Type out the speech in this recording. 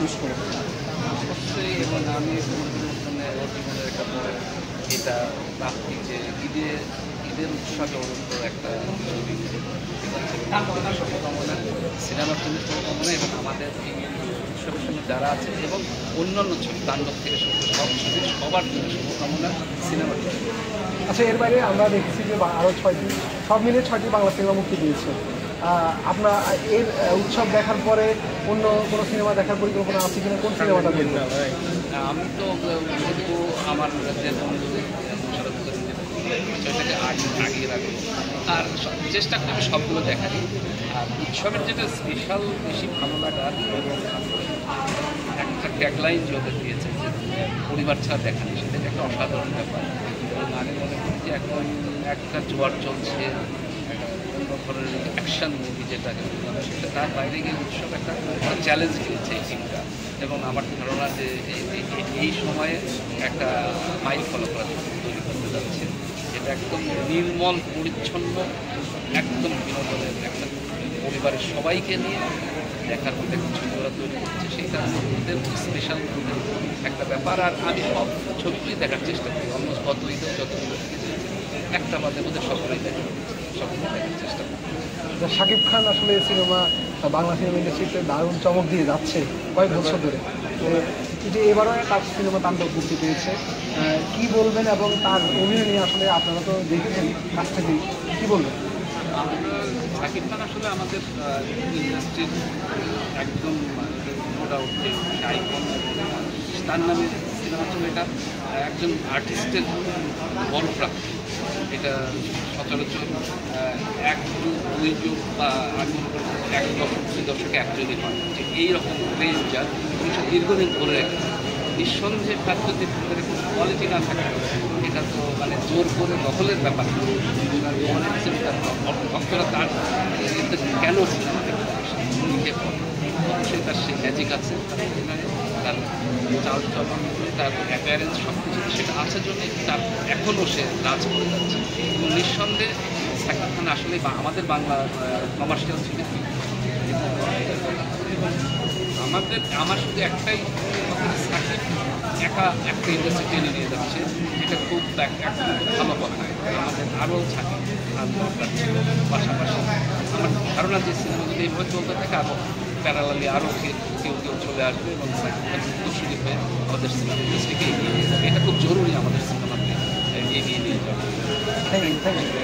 Choose করে? অবশ্যই, এবং আমি মানে ওর জীবনের একটা বড় এটা প্রাপ্তি যে ঈদের উৎসবে ওর উপর একটা ছবি, শুভকামনা, সিনেমার জন্য শুভকামনা, এবং আমাদের এই উৎসবের সঙ্গে যারা আছে এবং অন্যান্য ছবি তাণ্ডব থেকে শুরু করে সব ছবি সবার জন্য শুভকামনা সিনেমার জন্য। আচ্ছা, এর বাইরে আমরা দেখেছি যে আরও 6টি, সব মিলে 6টি বাংলা সিনেমা মুক্তি দিয়েছে। আপনার এর উৎসব দেখার পরে অন্য কোনো সিনেমা দেখার পরিকল্পনা আছে কিনা? কোন সিনেমাটা দেখবেন? আমি তো যেহেতু আমার যে বিষয়টাকে আগিয়ে রাখবো আর চেষ্টা করি আমি সবগুলো দেখারি। আর উৎসবের যেটা স্পেশাল বেশি ভালো লাগার এবং একটা ট্যাগলাইন যে ওদের দিয়েছে যে পরিবার ছাড়া দেখা নেই, সেটা একটা অসাধারণ ব্যাপার। এবং আমি মনে করি যে এখন একটা জোয়ার চলছে, একটা অন্য ধরনের অ্যাকশন মুভি যেটাকে বললাম, সেটা তার বাইরে গিয়ে উৎসব একটা চ্যালেঞ্জ দিয়েছে এই ফিল্মটা। এবং আমার ধারণা যে এই সময়ে একটা মাইল ফলো করা তৈরি করতে যাচ্ছে, এটা একদম নির্মল পরিচ্ছন্ন, একদম বিনোদনের একটা পরিবারের সবাইকে নিয়ে দেখার মধ্যে একটা ছবি ওরা তৈরি করছে। সেইটা ওদের স্পেশাল একটা ব্যাপার। আর আমি সব ছবিগুলি দেখার চেষ্টা করি, অলমোস্ট গত ঈদেও যতগুলো একটা বাদে মধ্যে সবগুলোই দেখার চেষ্টা করি। শাকিব খান আসলে সিনেমা, বাংলা সিনেমা ইন্ডাস্ট্রিতে দারুণ চমক দিয়ে যাচ্ছে কয়েক বছর ধরে। তো যে এবারও তার সিনেমা তাণ্ডব মুক্তি পেয়েছে, কী বলবেন? এবং তার অভিনয় নিয়ে আসলে আপনারা তো দেখেছেন কাছ থেকে, কী বলবেন? শাকিব খান আসলে আমাদের ইন্ডাস্ট্রির একদম নো ডাউট আইকন। তার নামে সিনেমা চলে, এটা একজন আর্টিস্টের বড় প্রাপ্তি। এটা সচরাচর এক যুগ, দুই যুগ বা আমি মনে করি 1 দশক 2 দশকে একজনই হয় যে এইরকম ক্রেজ যার জিনিসটা দীর্ঘদিন ধরে রেখেছে। নিঃসন্দেহে তার যদি ভিতরে কোনো কোয়ালিটি না থাকে, এটা তো মানে জোর করে দখলের ব্যাপার। ভক্তরা তার কেন সিনেমা দেখতে আসে, নিজে অবশ্যই তার সেই ম্যাজিক আছে, তার চাল চলন, তার অ্যাপিয়ারেন্স সব কিছু সেটা আছে জন্যই তার এখনও সে রাজ করে যাচ্ছে। এবং নিঃসন্দেহে শাকিব খান আসলে আমাদের বাংলা কমার্শিয়াল ছবি আমার শুধু একটাই শাকিব একা একটা ইন্ডাস্ট্রি টেনে নিয়ে যাচ্ছে, এটা খুব ভালো কথা। আমাদের আরও শাকিব খান দরকার ছিল। পাশাপাশি আমার ধারণা যে সিনেমা যদি এইভাবে চলতে থাকে আরও প্যারালালি আরও কেউ চলে আসবে এবং শাকিব খান উত্তরসূরি হয়ে আমাদের সিনেমা ইন্ডাস্ট্রিকে এগিয়ে নিয়ে যাবে। এটা খুব জরুরি আমাদের সিনেমাকে এগিয়ে নিয়ে যাবে। Thank you.